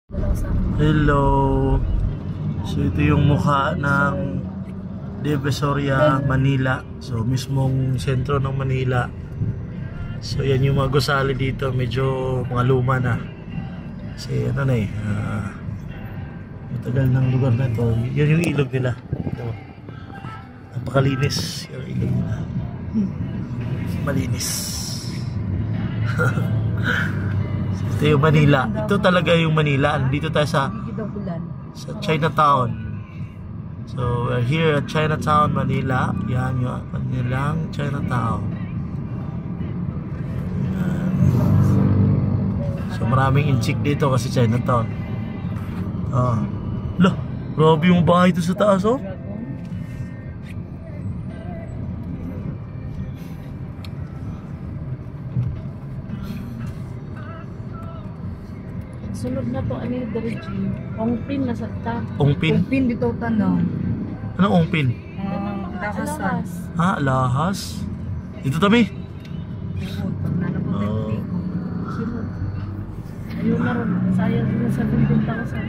Hello. So ito yung mukha ng Divisoria, Manila. So mismong sentro ng Manila. So yan yung mga gusali dito, medyo mga luma na. Kasi ano na eh, matagal ng lugar na ito. Yan yung ilog nila. Ito. Napakalinis yung ilog nila. Malinis. Ito yung Manila. Ito talaga yung Manila. Dito tayo sa Chinatown. So we're here at Chinatown, Manila. Yan yung kanilang Chinatown. Yan. So maraming inchik dito kasi Chinatown. Loh, grabe yung bahay dito sa taas, oh. Sunod na to, ano yung diretso? Ongpin na sa ta. Ongpin? Ongpin dito tanong. Anong Ongpin? Lahasan. Lahas? Dito tabi? Ayun na rin. Sayang na sa 15,000.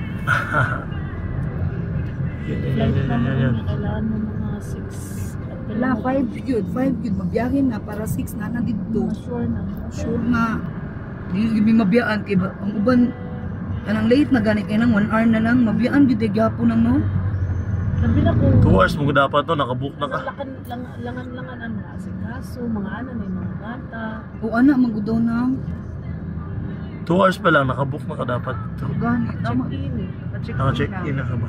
Yan. Kailangan mo mga 6. Wala, 5 yun. 5 yun. Mabiyahin na para 6 na na dito. Sure na. Sure nga. Hindi yung mabiyaan. Kaya ang uban, kanang late na ganit kayo ng 1 hour na lang. Mabiyaan dito yung gapon ng no? Nabila ko. 2 hours mo dapat to, nakabook na ka. Langan-langan ang mga asikaso, mga ano na yung mga bata. O anak, magudaw na. 2 hours pa lang, nakabook na ka dapat. Ganit. Tama. Check-in eh. Naka-check-in na ka ba?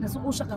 Nasuko siya ka.